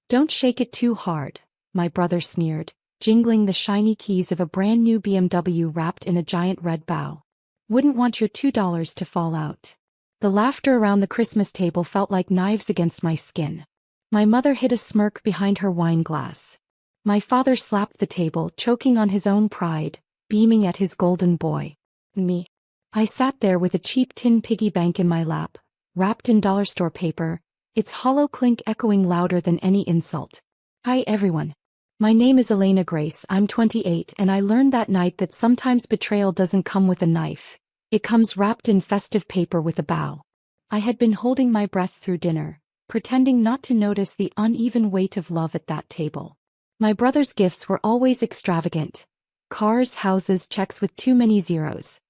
Don't shake it too hard, my brother sneered, jingling the shiny keys of a brand new BMW wrapped in a giant red bow. Wouldn't want your $2 to fall out. The laughter around the Christmas table felt like knives against my skin. My mother hid a smirk behind her wine glass. My father slapped the table, choking on his own pride, beaming at his golden boy. Me. I sat there with a cheap tin piggy bank in my lap, wrapped in dollar store paper, its hollow clink echoing louder than any insult. Hi everyone. My name is Elena Grace, I'm 28, and I learned that night that sometimes betrayal doesn't come with a knife. It comes wrapped in festive paper with a bow. I had been holding my breath through dinner, pretending not to notice the uneven weight of love at that table. My brother's gifts were always extravagant. Cars, houses, checks with too many zeros.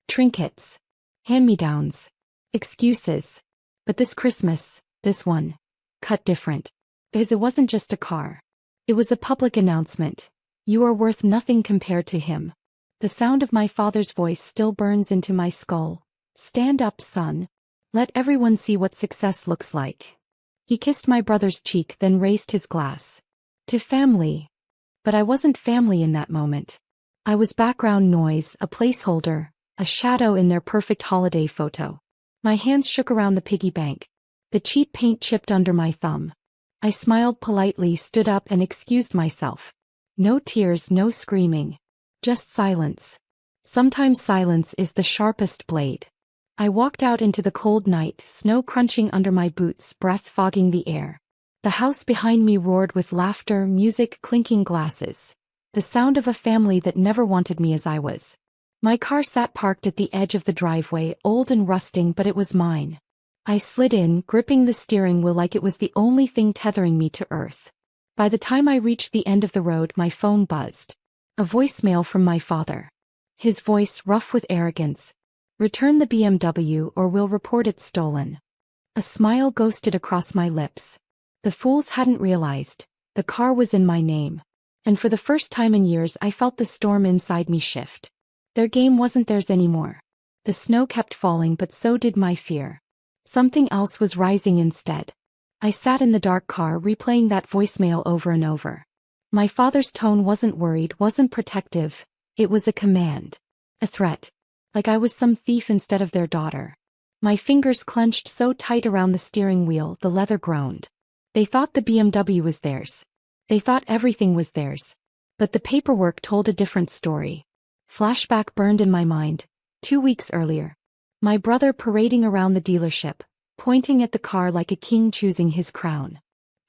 Trinkets. Hand-me-downs. Excuses. But this Christmas, this one, cut different. Because it wasn't just a car. It was a public announcement. You are worth nothing compared to him. The sound of my father's voice still burns into my skull. Stand up, son. Let everyone see what success looks like. He kissed my brother's cheek, then raised his glass. To family. But I wasn't family in that moment. I was background noise, a placeholder, a shadow in their perfect holiday photo. My hands shook around the piggy bank. The cheap paint chipped under my thumb. I smiled politely, stood up and excused myself. No tears, no screaming. Just silence. Sometimes silence is the sharpest blade. I walked out into the cold night, snow crunching under my boots, breath fogging the air. The house behind me roared with laughter, music, clinking glasses. The sound of a family that never wanted me as I was. My car sat parked at the edge of the driveway, old and rusting, but it was mine. I slid in, gripping the steering wheel like it was the only thing tethering me to earth. By the time I reached the end of the road, my phone buzzed. A voicemail from my father. His voice rough with arrogance. Return the BMW or we'll report it stolen. A smile ghosted across my lips. The fools hadn't realized. The car was in my name. And for the first time in years I felt the storm inside me shift. Their game wasn't theirs anymore. The snow kept falling, but so did my fear. Something else was rising instead. I sat in the dark car replaying that voicemail over and over. My father's tone wasn't worried, wasn't protective. It was a command. A threat. Like I was some thief instead of their daughter. My fingers clenched so tight around the steering wheel, the leather groaned. They thought the BMW was theirs. They thought everything was theirs. But the paperwork told a different story. Flashback burned in my mind. 2 weeks earlier. My brother parading around the dealership, pointing at the car like a king choosing his crown.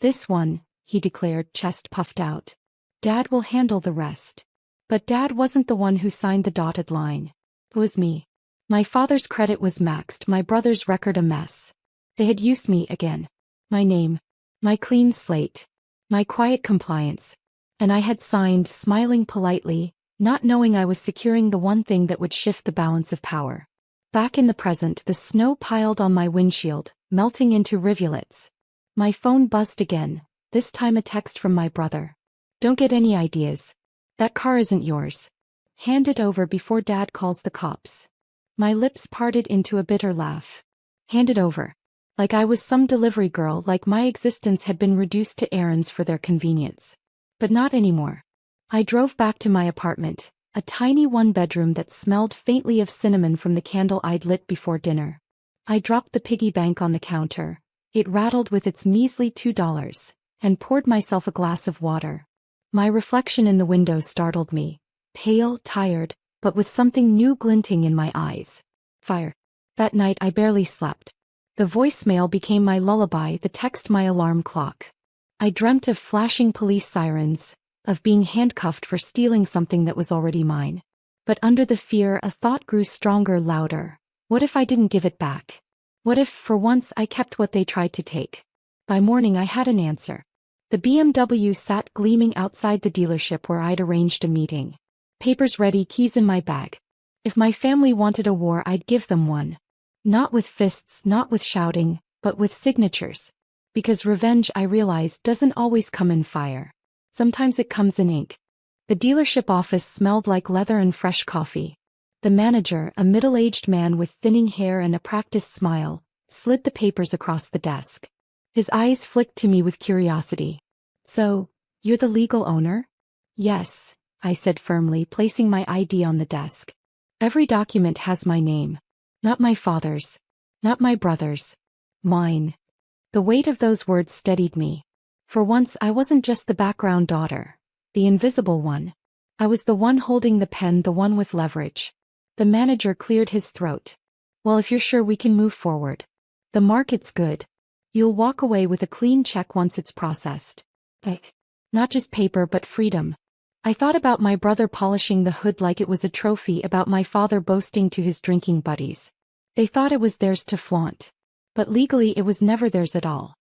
This one, he declared, chest puffed out. Dad will handle the rest. But Dad wasn't the one who signed the dotted line. It was me. My father's credit was maxed, my brother's record a mess. They had used me again. My name. My clean slate. My quiet compliance. And I had signed, smiling politely, not knowing I was securing the one thing that would shift the balance of power. Back in the present, the snow piled on my windshield, melting into rivulets. My phone buzzed again, this time a text from my brother. Don't get any ideas. That car isn't yours. Hand it over before Dad calls the cops. My lips parted into a bitter laugh. Hand it over. Like I was some delivery girl, like my existence had been reduced to errands for their convenience. But not anymore. I drove back to my apartment, a tiny one-bedroom that smelled faintly of cinnamon from the candle I'd lit before dinner. I dropped the piggy bank on the counter. It rattled with its measly $2, and poured myself a glass of water. My reflection in the window startled me, pale, tired, but with something new glinting in my eyes. Fire. That night I barely slept. The voicemail became my lullaby, the text my alarm clock. I dreamt of flashing police sirens, of being handcuffed for stealing something that was already mine. But under the fear, a thought grew stronger, louder. What if I didn't give it back? What if, for once, I kept what they tried to take? By morning I had an answer. The BMW sat gleaming outside the dealership where I'd arranged a meeting. Papers ready, keys in my bag. If my family wanted a war, I'd give them one. Not with fists, not with shouting, but with signatures. Because revenge, I realized, doesn't always come in fire. Sometimes it comes in ink. The dealership office smelled like leather and fresh coffee. The manager, a middle-aged man with thinning hair and a practiced smile, slid the papers across the desk. His eyes flicked to me with curiosity. So, you're the legal owner? Yes, I said firmly, placing my ID on the desk. Every document has my name. Not my father's. Not my brother's. Mine. The weight of those words steadied me. For once I wasn't just the background daughter. The invisible one. I was the one holding the pen, the one with leverage. The manager cleared his throat. Well, if you're sure, we can move forward. The market's good. You'll walk away with a clean check once it's processed. Not just paper but freedom. I thought about my brother polishing the hood like it was a trophy, about my father boasting to his drinking buddies. They thought it was theirs to flaunt. But legally it was never theirs at all.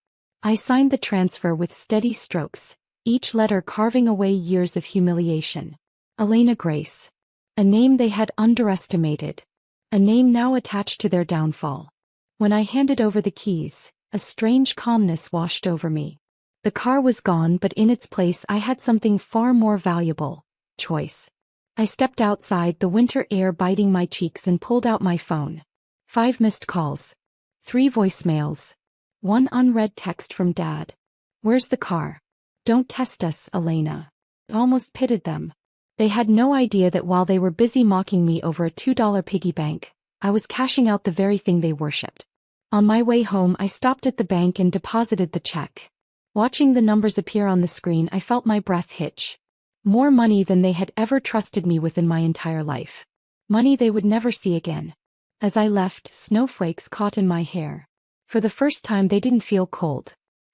I signed the transfer with steady strokes, each letter carving away years of humiliation. Elena Grace. A name they had underestimated. A name now attached to their downfall. When I handed over the keys, a strange calmness washed over me. The car was gone, but in its place I had something far more valuable: choice. I stepped outside, the winter air biting my cheeks, and pulled out my phone. 5 missed calls. 3 voicemails. 1 unread text from Dad. Where's the car? Don't test us, Elena. I almost pitied them. They had no idea that while they were busy mocking me over a $2 piggy bank, I was cashing out the very thing they worshipped. On my way home, I stopped at the bank and deposited the check. Watching the numbers appear on the screen, I felt my breath hitch. More money than they had ever trusted me with in my entire life. Money they would never see again. As I left, snowflakes caught in my hair. For the first time, they didn't feel cold.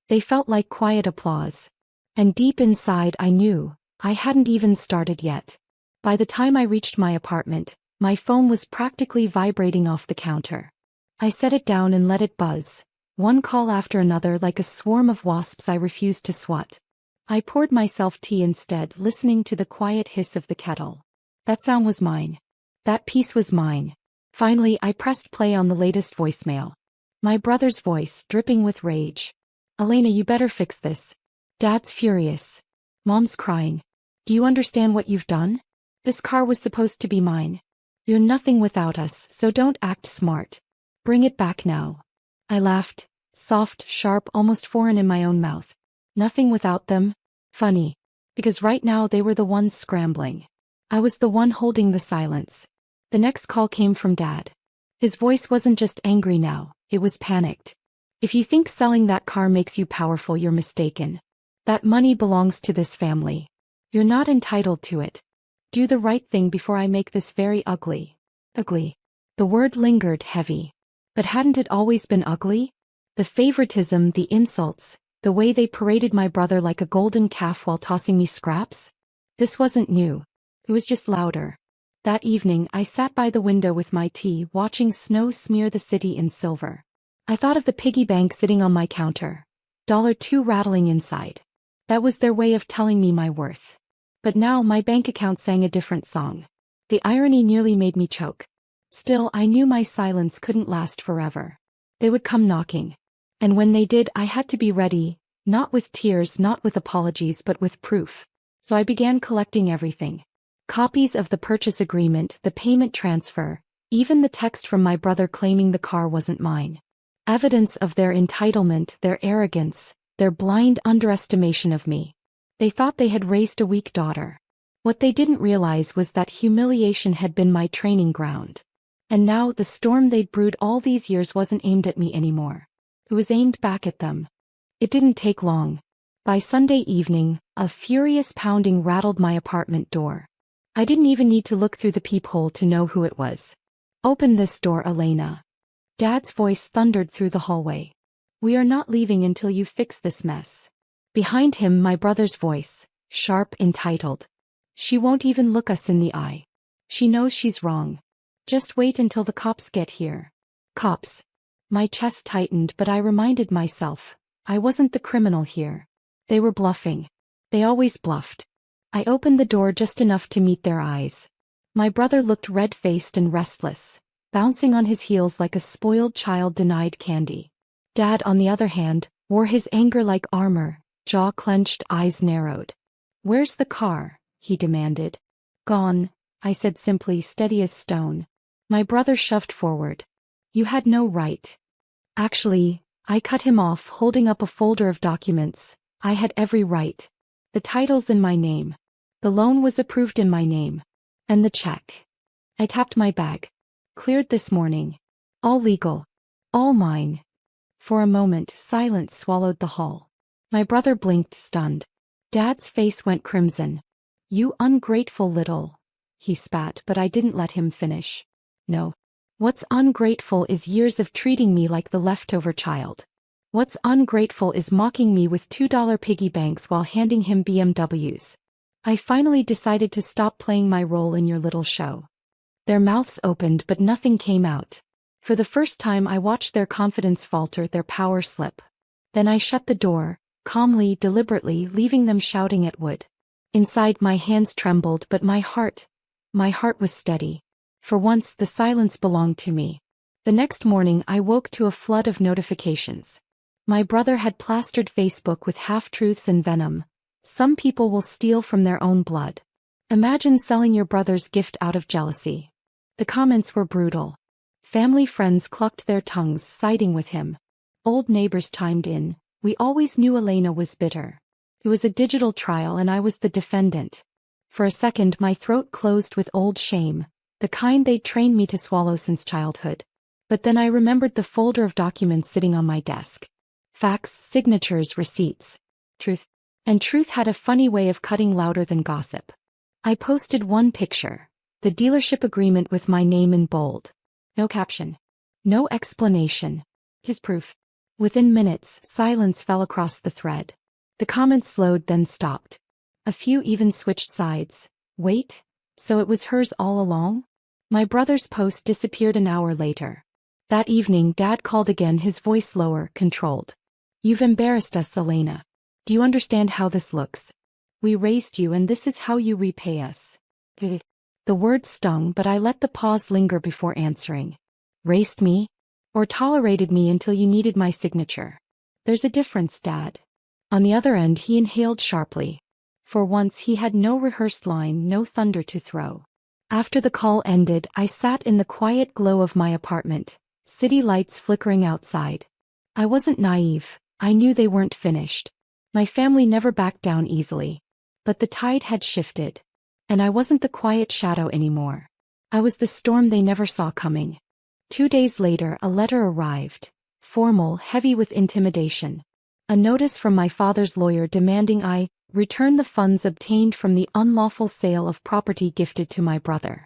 They felt like quiet applause. And deep inside, I knew I hadn't even started yet. By the time I reached my apartment, my phone was practically vibrating off the counter. I set it down and let it buzz. One call after another, like a swarm of wasps I refused to swat. I poured myself tea instead, listening to the quiet hiss of the kettle. That sound was mine. That peace was mine. Finally, I pressed play on the latest voicemail. My brother's voice, dripping with rage. Elena, you better fix this. Dad's furious. Mom's crying. Do you understand what you've done? This car was supposed to be mine. You're nothing without us, so don't act smart. Bring it back now. I laughed, soft, sharp, almost foreign in my own mouth. Nothing without them? Funny. Because right now they were the ones scrambling. I was the one holding the silence. The next call came from Dad. His voice wasn't just angry now, it was panicked. If you think selling that car makes you powerful, you're mistaken. That money belongs to this family. You're not entitled to it. Do the right thing before I make this very ugly. Ugly. The word lingered heavy. But hadn't it always been ugly? The favoritism, the insults, the way they paraded my brother like a golden calf while tossing me scraps? This wasn't new. It was just louder. That evening, I sat by the window with my tea, watching snow smear the city in silver. I thought of the piggy bank sitting on my counter. $2 rattling inside. That was their way of telling me my worth. But now my bank account sang a different song. The irony nearly made me choke. Still, I knew my silence couldn't last forever. They would come knocking. And when they did, I had to be ready, not with tears, not with apologies, but with proof. So I began collecting everything. Copies of the purchase agreement, the payment transfer, even the text from my brother claiming the car wasn't mine. Evidence of their entitlement, their arrogance, their blind underestimation of me. They thought they had raised a weak daughter. What they didn't realize was that humiliation had been my training ground. And now the storm they'd brewed all these years wasn't aimed at me anymore. It was aimed back at them. It didn't take long. By Sunday evening, a furious pounding rattled my apartment door. I didn't even need to look through the peephole to know who it was. Open this door, Elena. Dad's voice thundered through the hallway. We are not leaving until you fix this mess. Behind him, my brother's voice, sharp, entitled. She won't even look us in the eye. She knows she's wrong. Just wait until the cops get here. Cops. My chest tightened, but I reminded myself, I wasn't the criminal here. They were bluffing. They always bluffed. I opened the door just enough to meet their eyes. My brother looked red-faced and restless, bouncing on his heels like a spoiled child denied candy. Dad, on the other hand, wore his anger like armor, jaw clenched, eyes narrowed. Where's the car? He demanded. Gone, I said simply, steady as stone. My brother shoved forward. You had no right. Actually, I cut him off, holding up a folder of documents. I had every right. The title's in my name. The loan was approved in my name. And the check. I tapped my bag. Cleared this morning. All legal. All mine. For a moment, silence swallowed the hall. My brother blinked, stunned. Dad's face went crimson. You ungrateful little. He spat, but I didn't let him finish. No. What's ungrateful is years of treating me like the leftover child. What's ungrateful is mocking me with $2 piggy banks while handing him BMWs. I finally decided to stop playing my role in your little show. Their mouths opened, but nothing came out. For the first time I watched their confidence falter, their power slip. Then I shut the door, calmly, deliberately, leaving them shouting at wood. Inside my hands trembled, but my heart was steady. For once the silence belonged to me. The next morning I woke to a flood of notifications. My brother had plastered Facebook with half-truths and venom. Some people will steal from their own blood. Imagine selling your brother's gift out of jealousy. The comments were brutal. Family friends clucked their tongues, siding with him. Old neighbors chimed in. We always knew Elena was bitter. It was a digital trial and I was the defendant. For a second my throat closed with old shame, the kind they'd trained me to swallow since childhood. But then I remembered the folder of documents sitting on my desk. Facts, signatures, receipts. Truth. And truth had a funny way of cutting louder than gossip. I posted one picture. The dealership agreement with my name in bold. No caption. No explanation. Just proof. Within minutes, silence fell across the thread. The comments slowed, then stopped. A few even switched sides. Wait, so it was hers all along? My brother's post disappeared an hour later. That evening Dad called again, his voice lower, controlled. You've embarrassed us, Elena. Do you understand how this looks? We raised you and this is how you repay us. The words stung, but I let the pause linger before answering. Raised me? Or tolerated me until you needed my signature? There's a difference, Dad. On the other end he inhaled sharply. For once he had no rehearsed line, no thunder to throw. After the call ended, I sat in the quiet glow of my apartment, city lights flickering outside. I wasn't naive, I knew they weren't finished. My family never backed down easily. But the tide had shifted. And I wasn't the quiet shadow anymore. I was the storm they never saw coming. 2 days later a letter arrived. Formal, heavy with intimidation. A notice from my father's lawyer demanding I return the funds obtained from the unlawful sale of property gifted to my brother.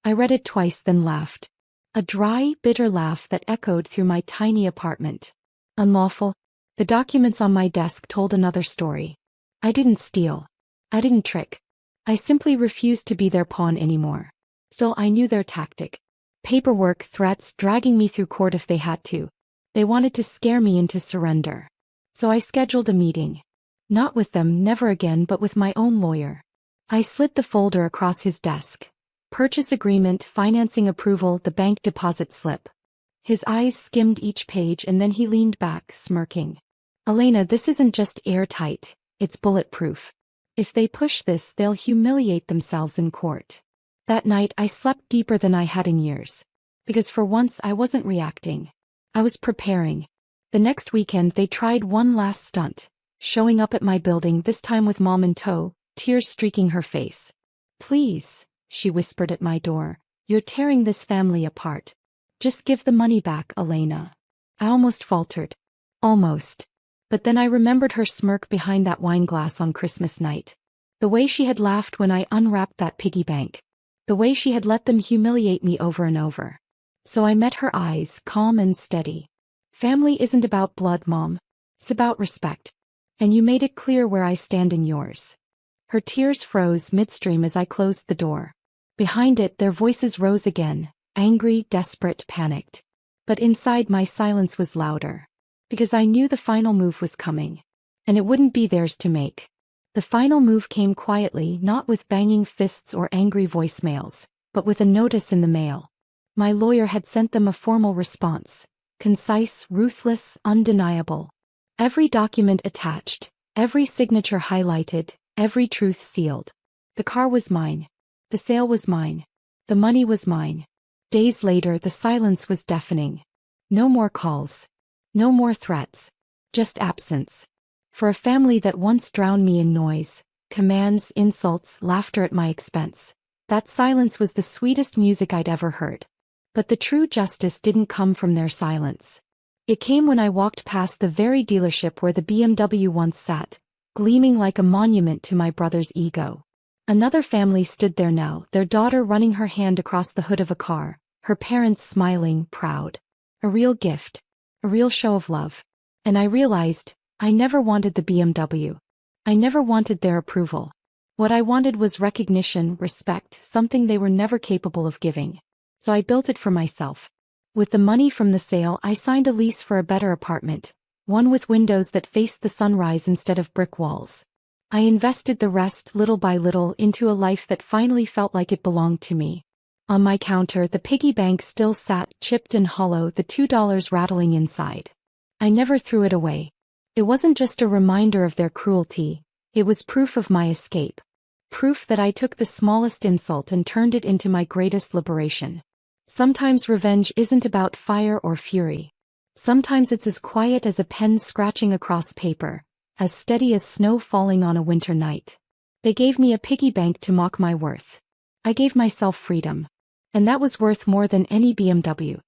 I read it twice, then laughed. A dry, bitter laugh that echoed through my tiny apartment. Unlawful? The documents on my desk told another story. I didn't steal. I didn't trick. I simply refused to be their pawn anymore. Still, I knew their tactic. Paperwork, threats, dragging me through court if they had to. They wanted to scare me into surrender. So I scheduled a meeting. Not with them, never again, but with my own lawyer. I slid the folder across his desk. Purchase agreement, financing approval, the bank deposit slip. His eyes skimmed each page and then he leaned back, smirking. Elena, this isn't just airtight, it's bulletproof. If they push this, they'll humiliate themselves in court. That night I slept deeper than I had in years. Because for once I wasn't reacting. I was preparing. The next weekend they tried one last stunt. Showing up at my building, this time with Mom in tow, tears streaking her face. Please, she whispered at my door, you're tearing this family apart. Just give the money back, Elena. I almost faltered. Almost. But then I remembered her smirk behind that wine glass on Christmas night. The way she had laughed when I unwrapped that piggy bank. The way she had let them humiliate me over and over. So I met her eyes, calm and steady. Family isn't about blood, Mom. It's about respect. And you made it clear where I stand in yours. Her tears froze midstream as I closed the door. Behind it, their voices rose again, angry, desperate, panicked. But inside my silence was louder. Because I knew the final move was coming. And it wouldn't be theirs to make. The final move came quietly, not with banging fists or angry voicemails, but with a notice in the mail. My lawyer had sent them a formal response. Concise, ruthless, undeniable. Every document attached, every signature highlighted, every truth sealed. The car was mine. The sale was mine. The money was mine. Days later the silence was deafening. No more calls. No more threats. Just absence. For a family that once drowned me in noise, commands, insults, laughter at my expense, that silence was the sweetest music I'd ever heard. But the true justice didn't come from their silence. It came when I walked past the very dealership where the BMW once sat, gleaming like a monument to my brother's ego. Another family stood there now, their daughter running her hand across the hood of a car, her parents smiling, proud. A real gift. A real show of love. And I realized, I never wanted the BMW. I never wanted their approval. What I wanted was recognition, respect, something they were never capable of giving. So I built it for myself. With the money from the sale, I signed a lease for a better apartment, one with windows that faced the sunrise instead of brick walls. I invested the rest, little by little, into a life that finally felt like it belonged to me. On my counter, the piggy bank still sat, chipped and hollow, the $2 rattling inside. I never threw it away. It wasn't just a reminder of their cruelty, it was proof of my escape. Proof that I took the smallest insult and turned it into my greatest liberation. Sometimes revenge isn't about fire or fury. Sometimes it's as quiet as a pen scratching across paper, as steady as snow falling on a winter night. They gave me a piggy bank to mock my worth. I gave myself freedom. And that was worth more than any BMW.